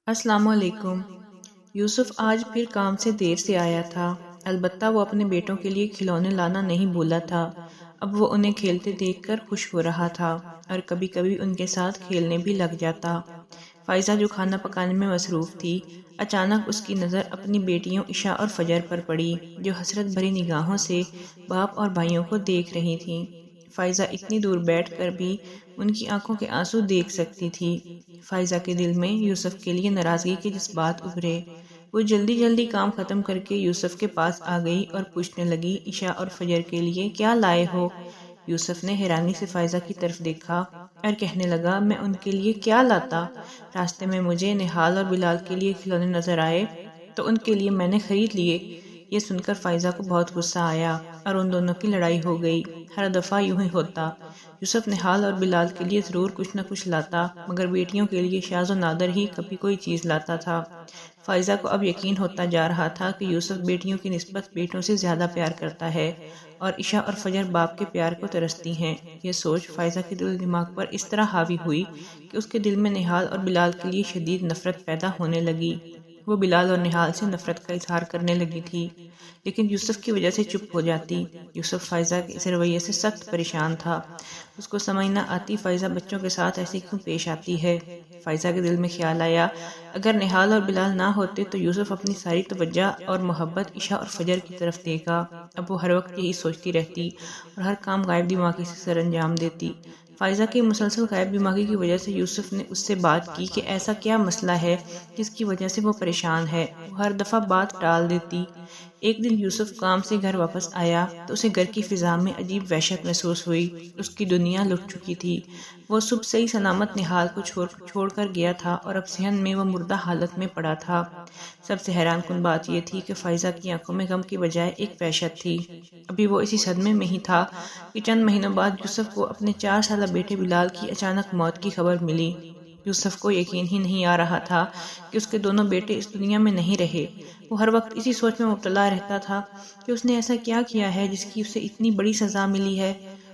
السلام علیکم۔ یوسف آج پھر کام سے دیر سے آیا تھا، البتہ وہ اپنے بیٹوں کے لیے کھلونے لانا نہیں بھولا تھا۔ اب وہ انہیں کھیلتے دیکھ کر خوش ہو رہا تھا اور کبھی کبھی ان کے ساتھ کھیلنے بھی لگ جاتا۔ فائزہ جو کھانا پکانے میں مصروف تھی، اچانک اس کی نظر اپنی بیٹیوں عشاء اور فجر پر پڑی، جو حسرت بھری نگاہوں سے باپ اور بھائیوں کو دیکھ رہی تھیں۔ فائزہ اتنی دور بیٹھ کر بھی ان کی آنکھوں کے آنسو دیکھ سکتی تھی۔ فائزہ کے دل میں یوسف کے لیے ناراضگی کے جذبات ابھرے۔ وہ جلدی جلدی کام ختم کر کے یوسف کے پاس آ گئی اور پوچھنے لگی، عشاء اور فجر کے لیے کیا لائے ہو؟ یوسف نے حیرانی سے فائزہ کی طرف دیکھا اور کہنے لگا، میں ان کے لیے کیا لاتا؟ راستے میں مجھے نہال اور بلال کے لیے کھلونے نظر آئے تو ان کے لیے میں نے خرید لیے۔ یہ سن کر فائزہ کو بہت غصہ آیا اور ان دونوں کی لڑائی ہو گئی۔ ہر دفعہ یوں ہی ہوتا، یوسف نہال اور بلال کے لیے ضرور کچھ نہ کچھ لاتا، مگر بیٹیوں کے لیے شاذ و نادر ہی کبھی کوئی چیز لاتا تھا۔ فائزہ کو اب یقین ہوتا جا رہا تھا کہ یوسف بیٹیوں کی نسبت بیٹوں سے زیادہ پیار کرتا ہے اور عشاء اور فجر باپ کے پیار کو ترستی ہیں۔ یہ سوچ فائزہ کے دل و دماغ پر اس طرح حاوی ہوئی کہ اس کے دل میں نہال اور بلال کے لیے شدید نفرت پیدا ہونے لگی۔ وہ بلال اور نہال سے نفرت کا اظہار کرنے لگی تھی، لیکن یوسف کی وجہ سے چپ ہو جاتی۔ یوسف فائزہ کے اس رویے سے سخت پریشان تھا۔ اس کو سمجھ نہ آتی فائزہ بچوں کے ساتھ ایسے کیوں پیش آتی ہے۔ فائزہ کے دل میں خیال آیا، اگر نہال اور بلال نہ ہوتے تو یوسف اپنی ساری توجہ اور محبت عشاء اور فجر کی طرف دے گا۔ اب وہ ہر وقت یہی سوچتی رہتی اور ہر کام غائب دماغی سے سر انجام دیتی۔ فائزہ کی مسلسل غائب دماغی کی وجہ سے یوسف نے اس سے بات کی کہ ایسا کیا مسئلہ ہے جس کی وجہ سے وہ پریشان ہے۔ وہ ہر دفعہ بات ٹال دیتی۔ ایک دن یوسف کام سے گھر واپس آیا تو اسے گھر کی فضا میں عجیب وحشت محسوس ہوئی۔ اس کی دنیا لٹ چکی تھی۔ وہ صبح صحیح سلامت نہال کو چھوڑ کر گیا تھا اور اب صحن میں وہ مردہ حالت میں پڑا تھا۔ سب سے حیران کن بات یہ تھی کہ فائزہ کی آنکھوں میں غم کی بجائے ایک وحشت تھی۔ ابھی وہ اسی صدمے میں ہی تھا کہ چند مہینوں بعد یوسف کو اپنے 4 سالہ بیٹے بلال کی اچانک موت کی خبر ملی۔ یوسف کو یقین ہی نہیں آ رہا تھا کہ اس کے دونوں بیٹے اس دنیا میں نہیں رہے۔ وہ ہر وقت اسی سوچ میں مبتلا رہتا تھا کہ اس نے ایسا کیا کیا ہے جس کی اسے اتنی بڑی سزا ملی ہے۔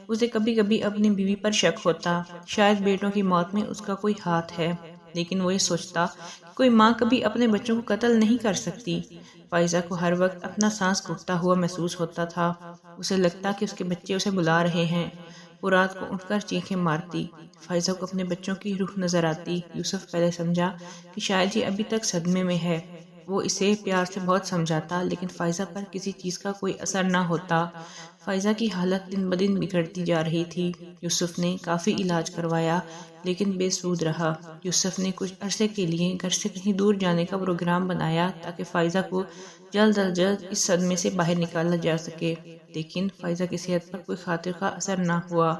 اسے کبھی کبھی اپنی بیوی پر شک ہوتا، شاید بیٹوں کی موت میں اس کا کوئی ہاتھ ہے، لیکن وہ یہ سوچتا کہ کوئی ماں کبھی اپنے بچوں کو قتل نہیں کر سکتی۔ فائزہ کو ہر وقت اپنا سانس گھٹتا ہوا محسوس ہوتا تھا۔ اسے لگتا کہ اس کے بچے اسے بلا رہے ہیں۔ وہ رات کو اٹھ کر چیخیں مارتی۔ فائزہ کو اپنے بچوں کی روح نظر آتی۔ یوسف پہلے سمجھا کہ شاید یہ ابھی تک صدمے میں ہے۔ وہ اسے پیار سے بہت سمجھاتا، لیکن فائزہ پر کسی چیز کا کوئی اثر نہ ہوتا۔ فائزہ کی حالت دن بدن بگڑتی جا رہی تھی۔ یوسف نے کافی علاج کروایا، لیکن بے سود رہا۔ یوسف نے کچھ عرصے کے لیے گھر سے کہیں دور جانے کا پروگرام بنایا تاکہ فائزہ کو جلد از جلد اس صدمے سے باہر نکالا جا سکے، لیکن فائزہ کی صحت پر کوئی خاطر خواہ اثر نہ ہوا۔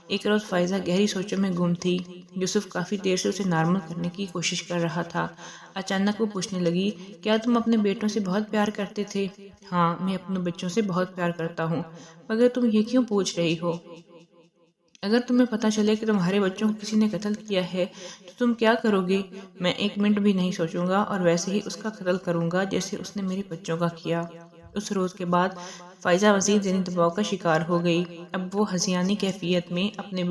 ایک روز فائزہ گہری سوچوں میں گم تھی۔ یوسف کافی دیر سے اسے نارمل کرنے کی کوشش کر رہا تھا۔ اچانک وہ پوچھنے لگی، کیا تم اپنے بیٹوں سے بہت پیار کرتے تھے؟ ہاں، میں اپنے بچوں سے بہت پیار کرتا ہوں، مگر تم یہ کیوں پوچھ رہی ہو؟ اگر تمہیں پتہ چلے کہ تمہارے بچوں کو کسی نے قتل کیا ہے تو تم کیا کرو گے؟ میں ایک منٹ بھی نہیں سوچوں گا اور ویسے ہی اس کا قتل کروں گا جیسے اس نے میرے بچوں کا کیا۔ اس روز کے بعد فائزہ مزید ذہنی دباؤ کا شکار ہو گئی۔ اب وہ ہذیانی کیفیت میں اپنے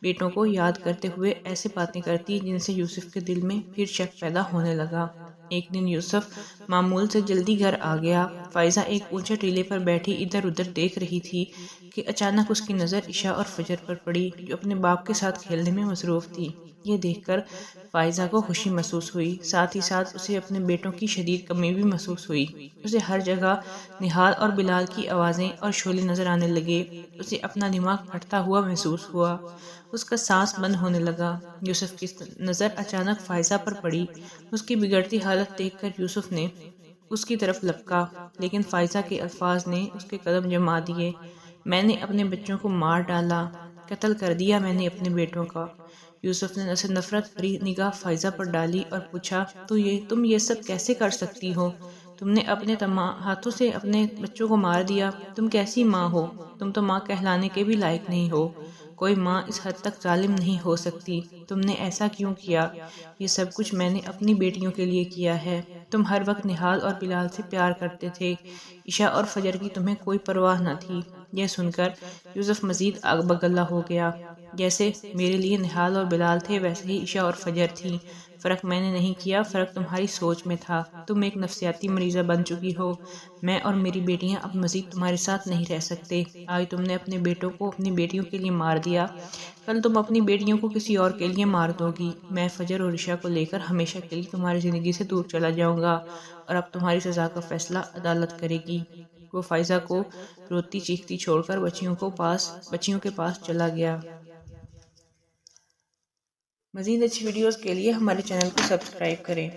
بیٹوں کو یاد کرتے ہوئے ایسے باتیں کرتی جن سے یوسف کے دل میں پھر شک پیدا ہونے لگا۔ ایک دن یوسف معمول سے جلدی گھر آ گیا۔ فائزہ ایک اونچے ٹیلے پر بیٹھی ادھر ادھر دیکھ رہی تھی کہ اچانک اس کی نظر عشاء اور فجر پر پڑی، جو اپنے باپ کے ساتھ کھیلنے میں مصروف تھی۔ یہ دیکھ کر فائزہ کو خوشی محسوس ہوئی، ساتھ ہی ساتھ اسے اپنے بیٹوں کی شدید کمی بھی محسوس ہوئی۔ اسے ہر جگہ نہال اور بلال کی آوازیں اور شعلے نظر آنے لگے۔ اسے اپنا دماغ پھٹتا ہوا محسوس ہوا۔ اس کا سانس بند ہونے لگا۔ یوسف کی نظر اچانک فائزہ پر پڑی۔ اس کی بگڑتی حالت دیکھ کر یوسف نے اس کی طرف لپکا، لیکن فائزہ کے الفاظ نے اس کے قدم جما دیے۔ میں نے اپنے بچوں کو مار ڈالا، قتل کر دیا میں نے اپنے بیٹوں کا۔ یوسف نے نفرت بھری نگاہ فائزہ پر ڈالی اور پوچھا، تم یہ سب کیسے کر سکتی ہو؟ تم نے اپنے ہاتھوں سے اپنے بچوں کو مار دیا۔ تم کیسی ماں ہو؟ تم تو ماں کہلانے کے بھی لائق نہیں ہو۔ کوئی ماں اس حد تک ظالم نہیں ہو سکتی۔ تم نے ایسا کیوں کیا؟ یہ سب کچھ میں نے اپنی بیٹیوں کے لیے کیا ہے۔ تم ہر وقت نہال اور بلال سے پیار کرتے تھے۔ عشاء اور فجر کی تمہیں کوئی پرواہ نہ تھی۔ یہ سن کر یوسف مزید آگ بگلا ہو گیا۔ جیسے میرے لیے نہال اور بلال تھے ویسے ہی عشاء اور فجر تھی۔ فرق میں نے نہیں کیا، فرق تمہاری سوچ میں تھا۔ تم ایک نفسیاتی مریضہ بن چکی ہو۔ میں اور میری بیٹیاں اب مزید تمہارے ساتھ نہیں رہ سکتے۔ آج تم نے اپنے بیٹوں کو اپنی بیٹیوں کے لیے مار دیا، کل تم اپنی بیٹیوں کو کسی اور کے لیے مار دو گی۔ میں فجر اور عشاء کو لے کر ہمیشہ کے لیے تمہاری زندگی سے دور چلا جاؤں گا، اور اب تمہاری سزا کا فیصلہ عدالت کرے گی۔ وہ فائزہ کو روتی چیختی چھوڑ کر بچیوں کے پاس چلا گیا۔ مزید اچھی ویڈیوز کے لیے ہمارے چینل کو سبسکرائب کریں۔